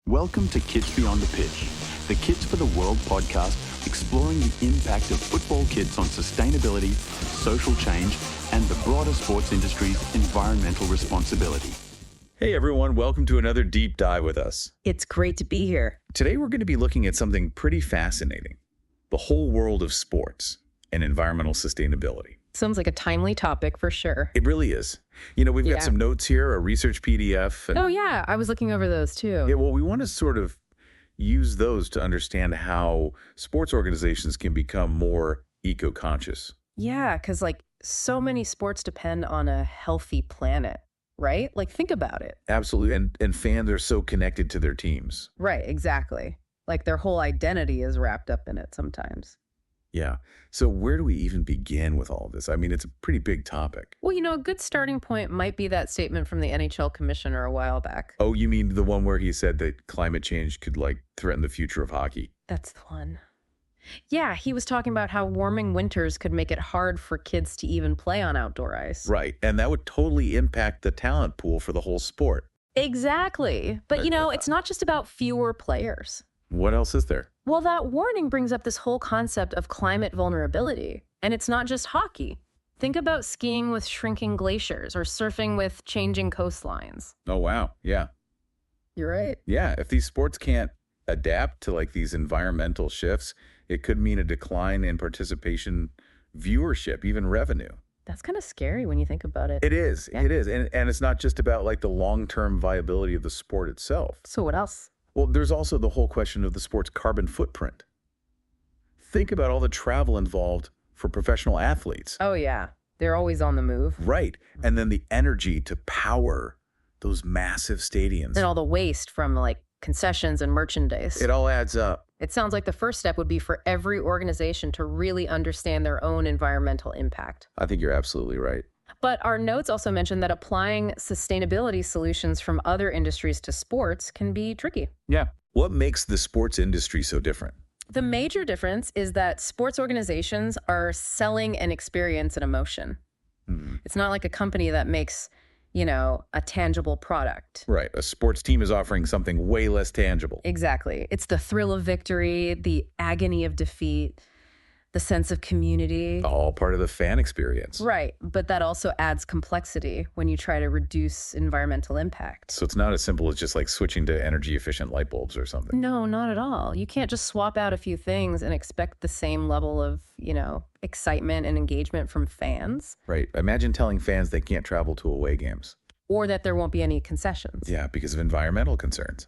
Welcome to Kids Beyond the Pitch, the Kids for the World podcast exploring the impact of football kids on sustainability, social change, and the broader sports industry's environmental responsibility. Hey everyone, welcome to another deep dive with us. It's great to be here. Today we're going to be looking at something pretty fascinating, the whole world of sports and environmental sustainability. Sounds like a timely topic for sure. It really is. You know, we've got some notes here, a research PDF. Oh yeah, I was looking over those too. Yeah, well, we want to sort of use those to understand how sports organizations can become more eco-conscious. Yeah, because like so many sports depend on a healthy planet, right? Like think about it. Absolutely. And fans are so connected to their teams. Right, exactly. Like their whole identity is wrapped up in it sometimes. Yeah. So where do we even begin with all of this? I mean, it's a pretty big topic. Well, a good starting point might be that statement from the NHL commissioner a while back. Oh, you mean the one where he said that climate change could threaten the future of hockey? That's the one. Yeah, he was talking about how warming winters could make it hard for kids to even play on outdoor ice. Right. And that would totally impact the talent pool for the whole sport. Exactly. But, it's not just about fewer players. What else is there? Well, that warning brings up this whole concept of climate vulnerability. And it's not just hockey. Think about skiing with shrinking glaciers or surfing with changing coastlines. Oh, wow. Yeah. You're right. Yeah. If these sports can't adapt to these environmental shifts, it could mean a decline in participation, viewership, even revenue. That's kind of scary when you think about it. It is. Yeah. It is. And it's not just about the long-term viability of the sport itself. So what else? Well, there's also the whole question of the sport's carbon footprint. Think about all the travel involved for professional athletes. Oh, yeah. They're always on the move. Right. And then the energy to power those massive stadiums. And all the waste from concessions and merchandise. It all adds up. It sounds like the first step would be for every organization to really understand their own environmental impact. I think you're absolutely right. But our notes also mention that applying sustainability solutions from other industries to sports can be tricky. Yeah. What makes the sports industry so different? The major difference is that sports organizations are selling an experience and emotion. Mm-hmm. It's not like a company that makes, a tangible product. Right. A sports team is offering something way less tangible. Exactly. It's the thrill of victory, the agony of defeat, the sense of community. All part of the fan experience. Right. But that also adds complexity when you try to reduce environmental impact. So it's not as simple as just switching to energy efficient light bulbs or something. No, not at all. You can't just swap out a few things and expect the same level of, excitement and engagement from fans. Right. Imagine telling fans they can't travel to away games. Or that there won't be any concessions. Yeah, because of environmental concerns.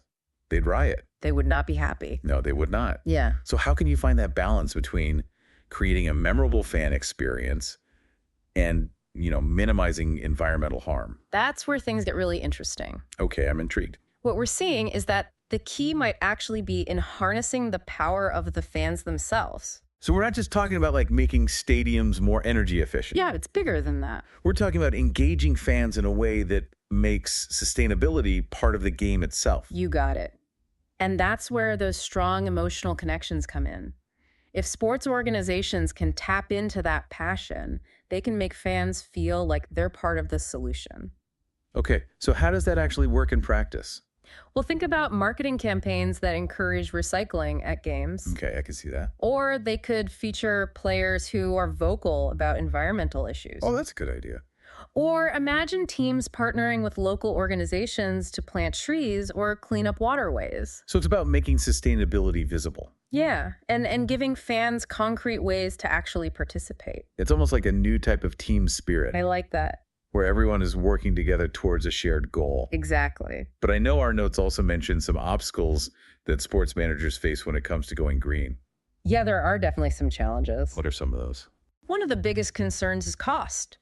They'd riot. They would not be happy. No, they would not. Yeah. So how can you find that balance between creating a memorable fan experience and, minimizing environmental harm? That's where things get really interesting. Okay, I'm intrigued. What we're seeing is that the key might actually be in harnessing the power of the fans themselves. So we're not just talking about making stadiums more energy efficient. Yeah, it's bigger than that. We're talking about engaging fans in a way that makes sustainability part of the game itself. You got it. And that's where those strong emotional connections come in. If sports organizations can tap into that passion, they can make fans feel like they're part of the solution. Okay, so how does that actually work in practice? Well, think about marketing campaigns that encourage recycling at games. Okay, I can see that. Or they could feature players who are vocal about environmental issues. Oh, that's a good idea. Or imagine teams partnering with local organizations to plant trees or clean up waterways. So it's about making sustainability visible. Yeah, and giving fans concrete ways to actually participate. It's almost like a new type of team spirit. I like that. Where everyone is working together towards a shared goal. Exactly. But I know our notes also mention some obstacles that sports managers face when it comes to going green. Yeah, there are definitely some challenges. What are some of those? One of the biggest concerns is cost.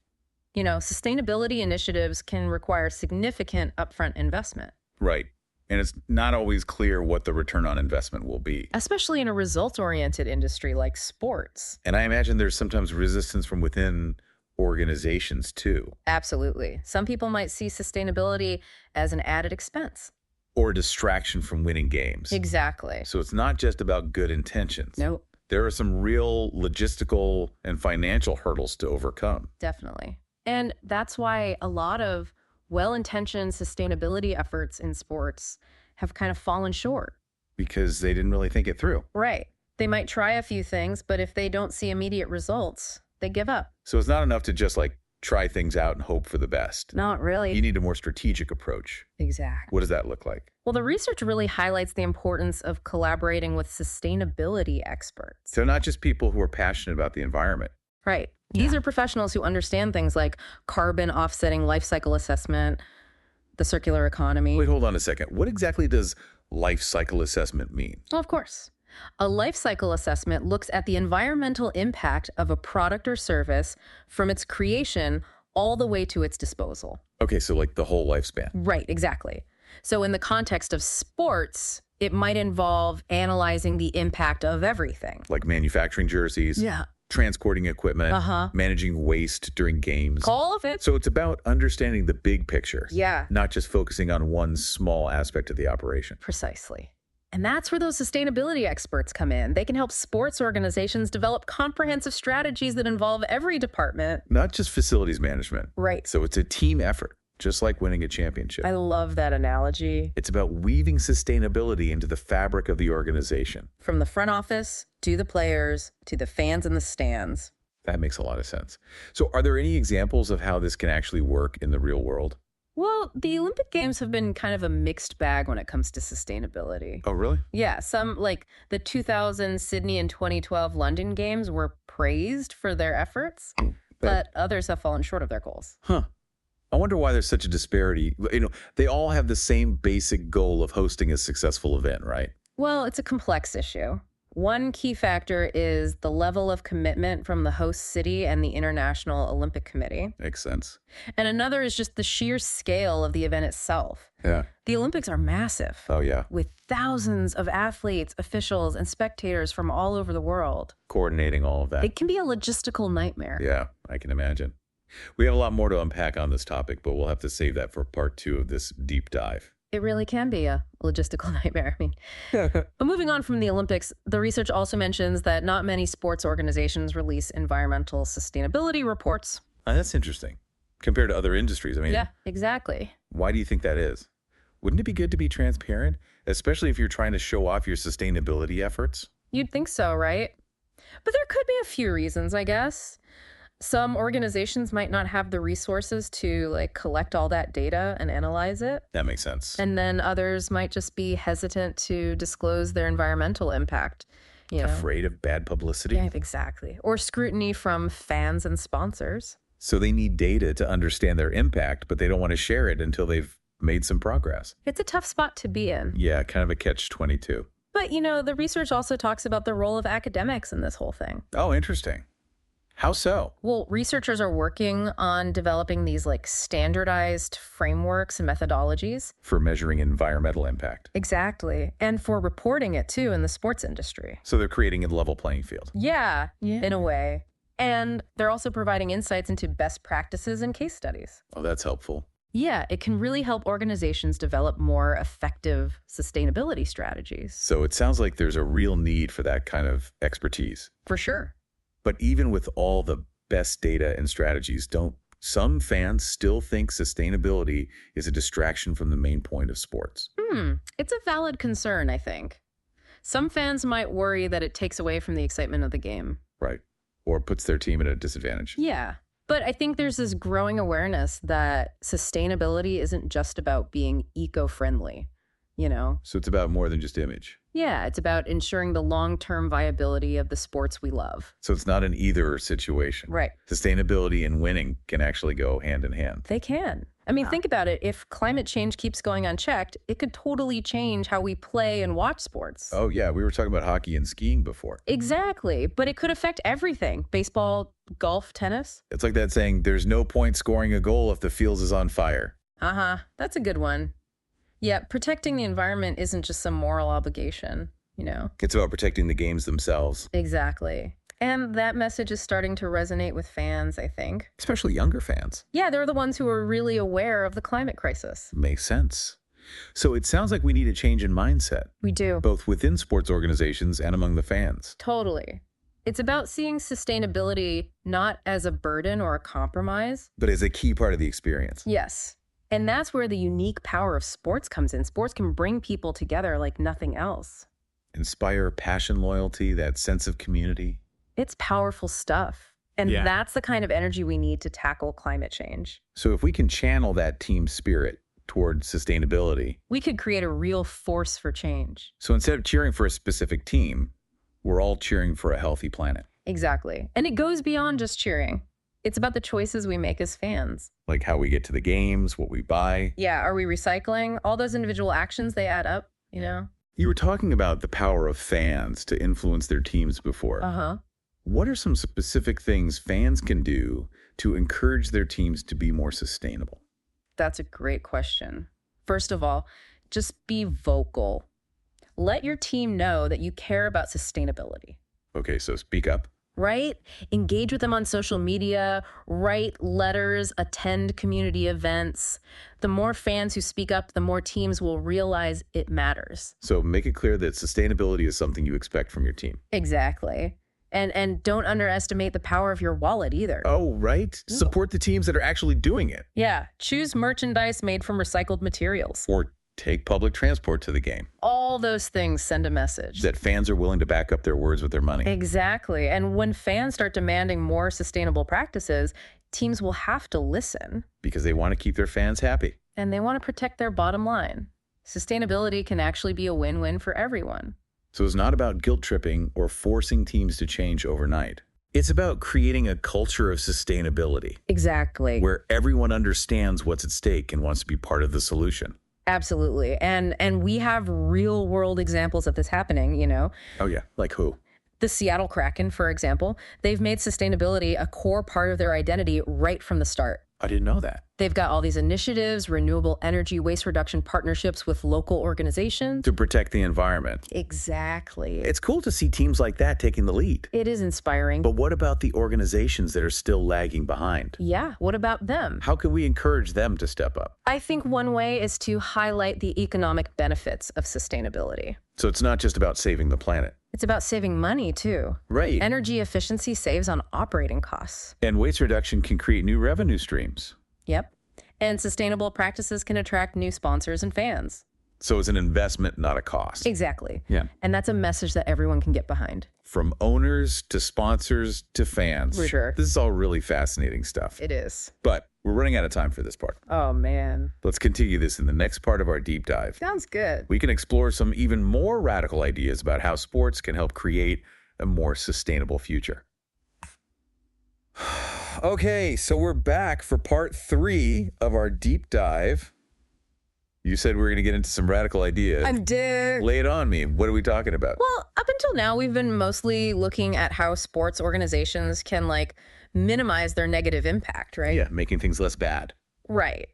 Sustainability initiatives can require significant upfront investment. Right. And it's not always clear what the return on investment will be. Especially in a results-oriented industry like sports. And I imagine there's sometimes resistance from within organizations too. Absolutely. Some people might see sustainability as an added expense. Or a distraction from winning games. Exactly. So it's not just about good intentions. Nope. There are some real logistical and financial hurdles to overcome. Definitely. And that's why a lot of well-intentioned sustainability efforts in sports have kind of fallen short. Because they didn't really think it through. Right. They might try a few things, but if they don't see immediate results, they give up. So it's not enough to just like try things out and hope for the best. Not really. You need a more strategic approach. Exactly. What does that look like? Well, the research really highlights the importance of collaborating with sustainability experts. So not just people who are passionate about the environment. Right. These are professionals who understand things like carbon offsetting life cycle assessment, the circular economy. Wait, hold on a second. What exactly does life cycle assessment mean? Well, of course. A life cycle assessment looks at the environmental impact of a product or service from its creation all the way to its disposal. Okay, so like the whole lifespan. Right, exactly. So in the context of sports, it might involve analyzing the impact of everything. Like manufacturing jerseys, Yeah. transporting equipment, managing waste during games. All of it. So it's about understanding the big picture. Yeah. Not just focusing on one small aspect of the operation. Precisely. And that's where those sustainability experts come in. They can help sports organizations develop comprehensive strategies that involve every department. Not just facilities management. Right. So it's a team effort, just like winning a championship. I love that analogy. It's about weaving sustainability into the fabric of the organization. From the front office to the players to the fans in the stands. That makes a lot of sense. So are there any examples of how this can actually work in the real world? Well, the Olympic Games have been kind of a mixed bag when it comes to sustainability. Oh, really? Yeah, some like the 2000 Sydney and 2012 London Games were praised for their efforts, but others have fallen short of their goals. Huh. I wonder why there's such a disparity. You know, they all have the same basic goal of hosting a successful event, right? Well, it's a complex issue. One key factor is the level of commitment from the host city and the International Olympic Committee. Makes sense. And another is just the sheer scale of the event itself. Yeah. The Olympics are massive. Oh, yeah. With thousands of athletes, officials, and spectators from all over the world. Coordinating all of that. It can be a logistical nightmare. Yeah, I can imagine. We have a lot more to unpack on this topic, but we'll have to save that for part 2 of this deep dive. It really can be a logistical nightmare. I mean, but moving on from the Olympics, the research also mentions that not many sports organizations release environmental sustainability reports. That's interesting. Compared to other industries, I mean, Yeah, exactly. why do you think that is? Wouldn't it be good to be transparent, especially if you're trying to show off your sustainability efforts? You'd think so, right? But there could be a few reasons, I guess. Some organizations might not have the resources to like collect all that data and analyze it. That makes sense. And then others might just be hesitant to disclose their environmental impact. You know? Afraid of bad publicity? Yeah, exactly. Or scrutiny from fans and sponsors. So they need data to understand their impact, but they don't want to share it until they've made some progress. It's a tough spot to be in. Yeah, kind of a catch-22. But, you know, the research also talks about the role of academics in this whole thing. Oh, interesting. How so? Well, researchers are working on developing these like standardized frameworks and methodologies. For measuring environmental impact. Exactly. And for reporting it too in the sports industry. So they're creating a level playing field. Yeah, in a way. And they're also providing insights into best practices and case studies. Oh, that's helpful. Yeah, it can really help organizations develop more effective sustainability strategies. So it sounds like there's a real need for that kind of expertise. For sure. But even with all the best data and strategies, don't some fans still think sustainability is a distraction from the main point of sports? It's a valid concern, I think. Some fans might worry that it takes away from the excitement of the game. Right. Or puts their team at a disadvantage. Yeah. But I think there's this growing awareness that sustainability isn't just about being eco-friendly, you know? So it's about more than just image. Yeah, it's about ensuring the long-term viability of the sports we love. So it's not an either situation. Right. Sustainability and winning can actually go hand in hand. They can. I mean, think about it. If climate change keeps going unchecked, it could totally change how we play and watch sports. Oh, yeah. We were talking about hockey and skiing before. Exactly. But it could affect everything. Baseball, golf, tennis. It's like that saying, there's no point scoring a goal if the field is on fire. That's a good one. Yeah, protecting the environment isn't just some moral obligation, you know? It's about protecting the games themselves. Exactly. And that message is starting to resonate with fans, I think. Especially younger fans. Yeah, they're the ones who are really aware of the climate crisis. Makes sense. So it sounds like we need a change in mindset, We do. both within sports organizations and among the fans. Totally. It's about seeing sustainability not as a burden or a compromise. But as a key part of the experience. Yes. And that's where the unique power of sports comes in. Sports can bring people together like nothing else. Inspire passion, loyalty, that sense of community. It's powerful stuff. And Yeah. that's the kind of energy we need to tackle climate change. So if we can channel that team spirit toward sustainability, We could create a real force for change. so instead of cheering for a specific team, we're all cheering for a healthy planet. Exactly. And it goes beyond just cheering. It's about the choices we make as fans. Like how we get to the games, what we buy. Yeah, are we recycling? All those individual actions, they add up, you know? You were talking about the power of fans to influence their teams before. Uh-huh. What are some specific things fans can do to encourage their teams to be more sustainable? That's a great question. First of all, just be vocal. Let your team know that you care about sustainability, Okay, so speak up. right? Engage with them on social media, write letters, attend community events. The more fans who speak up, the more teams will realize it matters. So make it clear that sustainability is something you expect from your team. Exactly. And don't underestimate the power of your wallet either. Oh, right. Support the teams that are actually doing it. Yeah, choose merchandise made from recycled materials. Or take public transport to the game. All those things send a message. That fans are willing to back up their words with their money. Exactly. And when fans start demanding more sustainable practices, teams will have to listen, Because they want to keep their fans happy. and they want to protect their bottom line. Sustainability can actually be a win-win for everyone. So it's not about guilt tripping or forcing teams to change overnight. It's about creating a culture of sustainability Exactly. where everyone understands what's at stake and wants to be part of the solution. Absolutely. And we have real-world examples of this happening, you know. Oh, yeah. Like who? The Seattle Kraken, for example, they've made sustainability a core part of their identity right from the start. I didn't know that. They've got all these initiatives, renewable energy, waste reduction partnerships with local organizations. To protect the environment. Exactly. It's cool to see teams like that taking the lead. It is inspiring. But what about the organizations that are still lagging behind? Yeah, what about them? How can we encourage them to step up? I think one way is to highlight the economic benefits of sustainability. So it's not just about saving the planet. It's about saving money, too. Right. Energy efficiency saves on operating costs. And waste reduction can create new revenue streams. Yep. And sustainable practices can attract new sponsors and fans. So it's an investment, not a cost. Exactly. Yeah. And that's a message that everyone can get behind. From owners to sponsors to fans. For sure. This is all really fascinating stuff. It is. But we're running out of time for this part. Oh, man. Let's continue this in the next part of our deep dive. Sounds good. We can explore some even more radical ideas about how sports can help create a more sustainable future. Okay, so we're back for part 3 of our deep dive. You said we were going to get into some radical ideas. I'm dead. Lay it on me. What are we talking about? Well, up until now, we've been mostly looking at how sports organizations can minimize their negative impact, right? Yeah, making things less bad. Right.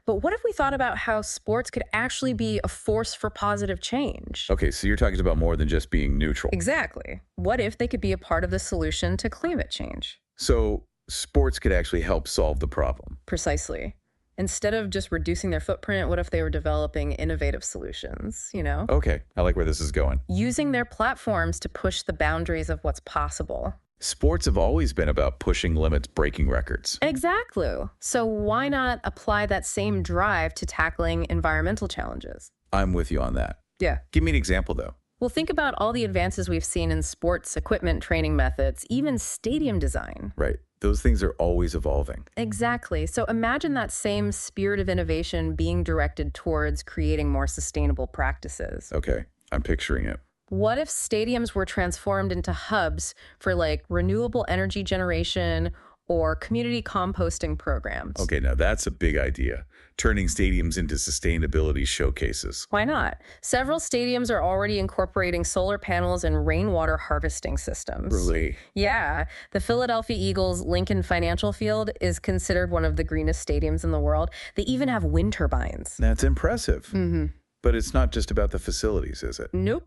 But what if we thought about how sports could actually be a force for positive change? Okay, so you're talking about more than just being neutral. Exactly. What if they could be a part of the solution to climate change? So sports could actually help solve the problem. Precisely. Instead of just reducing their footprint, what if they were developing innovative solutions, you know? Okay, I like where this is going. Using their platforms to push the boundaries of what's possible. Sports have always been about pushing limits, breaking records. Exactly. So why not apply that same drive to tackling environmental challenges? I'm with you on that. Yeah. Give me an example, though. Well, think about all the advances we've seen in sports equipment training methods, even stadium design. Right. Those things are always evolving. Exactly. So imagine that same spirit of innovation being directed towards creating more sustainable practices. Okay, I'm picturing it. What if stadiums were transformed into hubs for renewable energy generation or community composting programs? Okay, now that's a big idea. Turning stadiums into sustainability showcases. Why not? Several stadiums are already incorporating solar panels and rainwater harvesting systems. Really? Yeah. The Philadelphia Eagles Lincoln Financial Field is considered one of the greenest stadiums in the world. They even have wind turbines. That's impressive. Mm-hmm. But it's not just about the facilities, is it? Nope.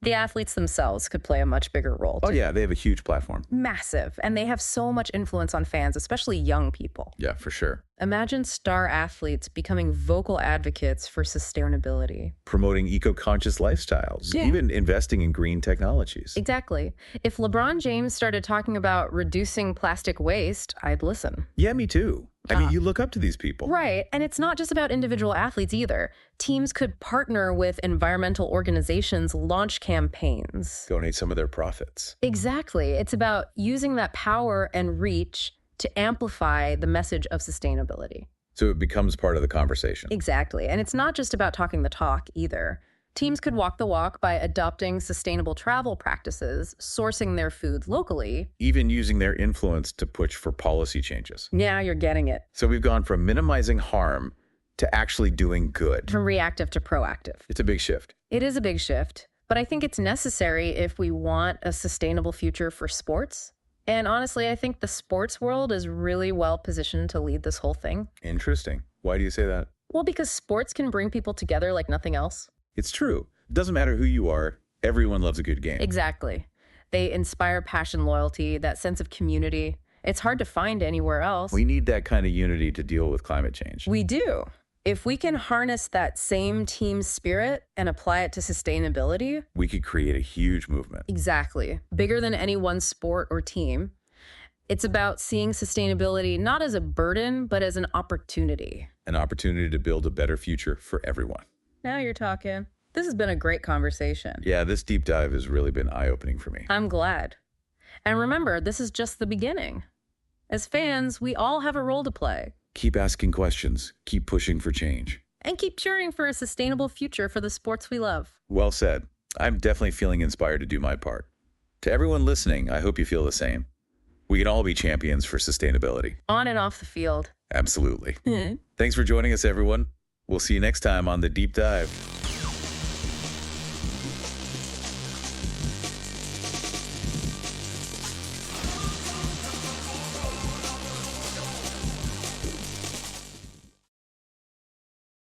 The athletes themselves could play a much bigger role. Oh, too. yeah, they have a huge platform. Massive. And they have so much influence on fans, especially young people. Yeah, for sure. Imagine star athletes becoming vocal advocates for sustainability. Promoting eco-conscious lifestyles, Yeah. even investing in green technologies. Exactly. If LeBron James started talking about reducing plastic waste, I'd listen. Yeah, me too. I mean, you look up to these people. Right. And it's not just about individual athletes either. Teams could partner with environmental organizations, launch campaigns. Donate some of their profits. Exactly. It's about using that power and reach to amplify the message of sustainability. So it becomes part of the conversation. Exactly. And it's not just about talking the talk either. Teams could walk the walk by adopting sustainable travel practices, sourcing their foods locally. Even using their influence to push for policy changes. Yeah, you're getting it. So we've gone from minimizing harm to actually doing good. From reactive to proactive. It's a big shift. It is a big shift, but I think it's necessary if we want a sustainable future for sports. And honestly, I think the sports world is really well positioned to lead this whole thing. Interesting. Why do you say that? Well, because sports can bring people together like nothing else. It's true. It doesn't matter who you are. Everyone loves a good game. Exactly. They inspire passion, loyalty, that sense of community. It's hard to find anywhere else. We need that kind of unity to deal with climate change. We do. If we can harness that same team spirit and apply it to sustainability, we could create a huge movement. Exactly. Bigger than any one sport or team. It's about seeing sustainability not as a burden, but as an opportunity. An opportunity to build a better future for everyone. Now you're talking. This has been a great conversation. Yeah, this deep dive has really been eye-opening for me. I'm glad. And remember, this is just the beginning. As fans, we all have a role to play. Keep asking questions. Keep pushing for change. And keep cheering for a sustainable future for the sports we love. Well said. I'm definitely feeling inspired to do my part. To everyone listening, I hope you feel the same. We can all be champions for sustainability. On and off the field. Absolutely. Thanks for joining us, everyone. We'll see you next time on The Deep Dive.